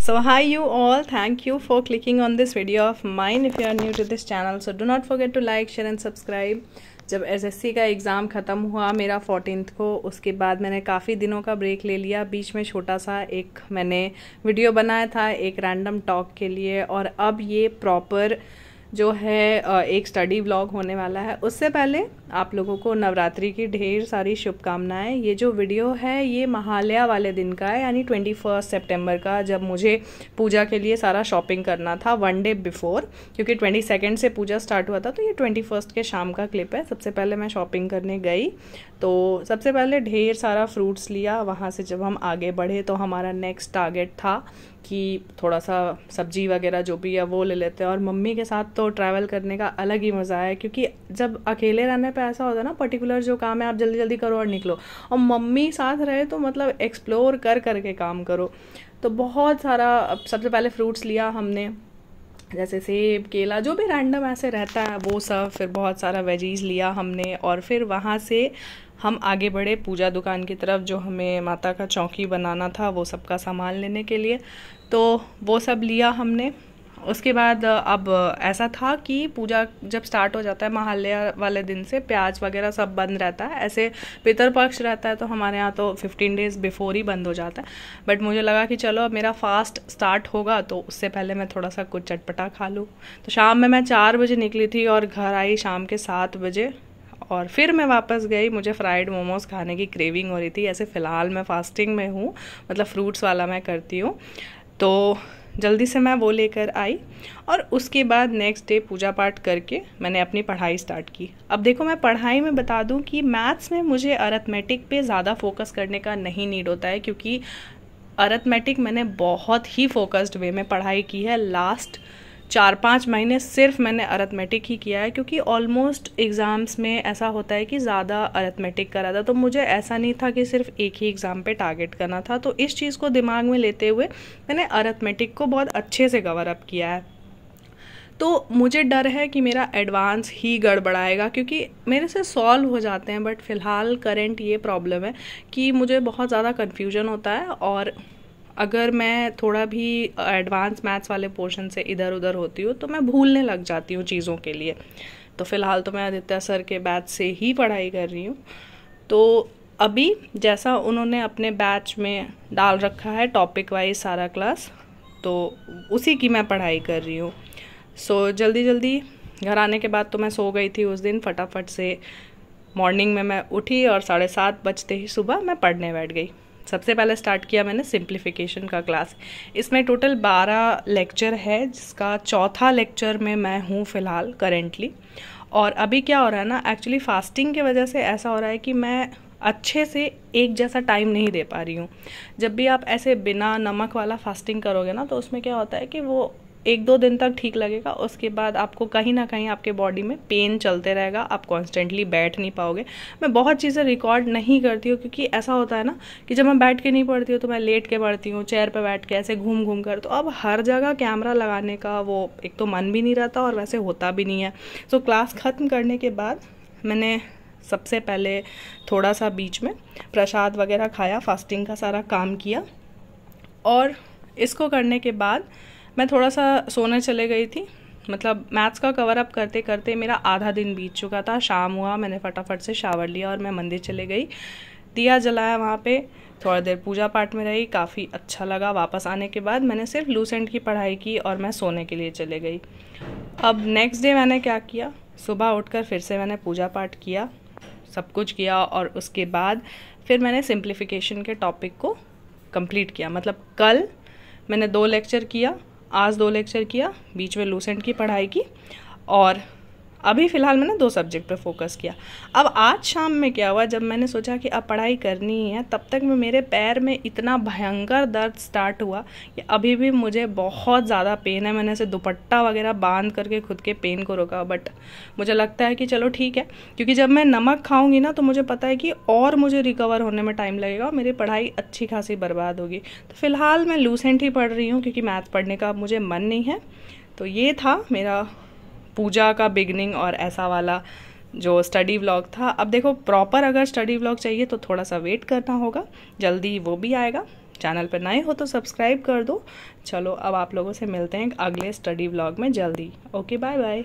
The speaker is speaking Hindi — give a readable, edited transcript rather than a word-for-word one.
So hi you all, thank you for clicking on this video of mine. If you are new to this channel, so do not forget to like, share and subscribe. जब एसएससी का एग्ज़ाम ख़त्म हुआ मेरा 14th को, उसके बाद मैंने काफ़ी दिनों का ब्रेक ले लिया। बीच में छोटा सा एक मैंने वीडियो बनाया था एक रैंडम टॉक के लिए, और अब ये प्रॉपर जो है एक स्टडी व्लॉग होने वाला है। उससे पहले आप लोगों को नवरात्रि की ढेर सारी शुभकामनाएं। ये जो वीडियो है ये महालया वाले दिन का है, यानी 21 सितंबर का, जब मुझे पूजा के लिए सारा शॉपिंग करना था 1 डे बिफोर, क्योंकि 22 से पूजा स्टार्ट हुआ था। तो ये 21 के शाम का क्लिप है। सबसे पहले मैं शॉपिंग करने गई, तो सबसे पहले ढेर सारा फ्रूट्स लिया। वहाँ से जब हम आगे बढ़े तो हमारा नेक्स्ट टारगेट था कि थोड़ा सा सब्जी वगैरह जो भी है वो ले लेते हैं। और मम्मी के साथ तो ट्रैवल करने का अलग ही मज़ा है, क्योंकि जब अकेले रहने पे ऐसा होता है ना, पर्टिकुलर जो काम है आप जल्दी जल्दी करो और निकलो, और मम्मी साथ रहे तो मतलब एक्सप्लोर कर करके काम करो। तो बहुत सारा सबसे पहले फ्रूट्स लिया हमने, जैसे सेब, केला, जो भी रैंडम ऐसे रहता है वो सब। फिर बहुत सारा वेजीज लिया हमने, और फिर वहाँ से हम आगे बढ़े पूजा दुकान की तरफ, जो हमें माता का चौकी बनाना था वो सब का सामान लेने के लिए। तो वो सब लिया हमने। उसके बाद अब ऐसा था कि पूजा जब स्टार्ट हो जाता है महालया वाले दिन से प्याज वगैरह सब बंद रहता है। ऐसे पितरपक्ष रहता है तो हमारे यहाँ तो 15 डेज़ बिफोर ही बंद हो जाता है। बट मुझे लगा कि चलो अब मेरा फास्ट स्टार्ट होगा तो उससे पहले मैं थोड़ा सा कुछ चटपटा खा लूँ। तो शाम में मैं 4 बजे निकली थी और घर आई शाम के 7 बजे, और फिर मैं वापस गई। मुझे फ्राइड मोमोज़ खाने की क्रेविंग हो रही थी। ऐसे फ़िलहाल मैं फास्टिंग में हूँ, मतलब फ्रूट्स वाला मैं करती हूँ, तो जल्दी से मैं वो लेकर आई। और उसके बाद नेक्स्ट डे पूजा पाठ करके मैंने अपनी पढ़ाई स्टार्ट की। अब देखो, मैं पढ़ाई में बता दूं कि मैथ्स में मुझे अरिथमेटिक पे ज़्यादा फोकस करने का नहीं नीड होता है, क्योंकि अरिथमेटिक मैंने बहुत ही फोकस्ड वे में पढ़ाई की है। लास्ट 4-5 महीने सिर्फ मैंने अरिथमेटिक ही किया है, क्योंकि ऑलमोस्ट एग्ज़ाम्स में ऐसा होता है कि ज़्यादा अरिथमेटिक करा था। तो मुझे ऐसा नहीं था कि सिर्फ एक ही एग्ज़ाम पे टारगेट करना था। तो इस चीज़ को दिमाग में लेते हुए मैंने अरिथमेटिक को बहुत अच्छे से कवर अप किया है। तो मुझे डर है कि मेरा एडवांस ही गड़बड़ाएगा, क्योंकि मेरे से सॉल्व हो जाते हैं, बट फ़िलहाल करंट ये प्रॉब्लम है कि मुझे बहुत ज़्यादा कन्फ्यूजन होता है, और अगर मैं थोड़ा भी एडवांस मैथ्स वाले पोर्शन से इधर उधर होती हूँ तो मैं भूलने लग जाती हूँ चीज़ों के लिए। तो फ़िलहाल तो मैं आदित्य सर के बैच से ही पढ़ाई कर रही हूँ। तो अभी जैसा उन्होंने अपने बैच में डाल रखा है टॉपिक वाइज सारा क्लास, तो उसी की मैं पढ़ाई कर रही हूँ। सो जल्दी जल्दी घर आने के बाद तो मैं सो गई थी उस दिन। फटाफट से मॉर्निंग में मैं उठी और 7:30 बजते ही सुबह मैं पढ़ने बैठ गई। सबसे पहले स्टार्ट किया मैंने सिंप्लीफिकेशन का क्लास। इसमें टोटल 12 लेक्चर है, जिसका चौथा लेक्चर में मैं हूँ फ़िलहाल करेंटली। और अभी क्या हो रहा है ना, एक्चुअली फास्टिंग की वजह से ऐसा हो रहा है कि मैं अच्छे से एक जैसा टाइम नहीं दे पा रही हूँ। जब भी आप ऐसे बिना नमक वाला फास्टिंग करोगे ना, तो उसमें क्या होता है कि वो 1-2 दिन तक ठीक लगेगा, उसके बाद आपको कहीं ना कहीं आपके बॉडी में पेन चलते रहेगा, आप कॉन्स्टेंटली बैठ नहीं पाओगे। मैं बहुत चीज़ें रिकॉर्ड नहीं करती हूँ, क्योंकि ऐसा होता है ना कि जब मैं बैठ के नहीं पढ़ती हूँ तो मैं लेट के पढ़ती हूँ, चेयर पे बैठ के ऐसे घूम घूम कर। तो अब हर जगह कैमरा लगाने का वो एक तो मन भी नहीं रहता, और वैसे होता भी नहीं है। सो क्लास ख़त्म करने के बाद मैंने सबसे पहले थोड़ा सा बीच में प्रसाद वगैरह खाया, फास्टिंग का सारा काम किया, और इसको करने के बाद मैं थोड़ा सा सोने चले गई थी। मतलब मैथ्स का कवर अप करते करते मेरा आधा दिन बीत चुका था। शाम हुआ, मैंने फटाफट से शावर लिया और मैं मंदिर चले गई, दिया जलाया वहाँ पे, थोड़ा देर पूजा पाठ में रही, काफ़ी अच्छा लगा। वापस आने के बाद मैंने सिर्फ लूसेंट की पढ़ाई की और मैं सोने के लिए चले गई। अब नेक्स्ट डे मैंने क्या किया, सुबह उठकर फिर से मैंने पूजा पाठ किया, सब कुछ किया, और उसके बाद फिर मैंने सिंप्लीफिकेशन के टॉपिक को कंप्लीट किया। मतलब कल मैंने 2 लेक्चर किया, आज 2 लेक्चर किया, बीच में लूसेंट की पढ़ाई की, और अभी फ़िलहाल मैंने 2 सब्जेक्ट पे फोकस किया। अब आज शाम में क्या हुआ, जब मैंने सोचा कि अब पढ़ाई करनी ही है, तब तक में मेरे पैर में इतना भयंकर दर्द स्टार्ट हुआ कि अभी भी मुझे बहुत ज़्यादा पेन है। मैंने ऐसे दुपट्टा वगैरह बांध करके खुद के पेन को रोका, बट मुझे लगता है कि चलो ठीक है, क्योंकि जब मैं नमक खाऊंगी ना तो मुझे पता है कि और मुझे रिकवर होने में टाइम लगेगा और मेरी पढ़ाई अच्छी खासी बर्बाद होगी। तो फ़िलहाल मैं लूसेंट ही पढ़ रही हूँ, क्योंकि मैथ पढ़ने का मुझे मन नहीं है। तो ये था मेरा पूजा का बिगनिंग और ऐसा वाला जो स्टडी व्लॉग था। अब देखो, प्रॉपर अगर स्टडी व्लॉग चाहिए तो थोड़ा सा वेट करना होगा, जल्दी वो भी आएगा। चैनल पर नए हो तो सब्सक्राइब कर दो। चलो अब आप लोगों से मिलते हैं अगले स्टडी व्लॉग में जल्दी। Okay bye bye.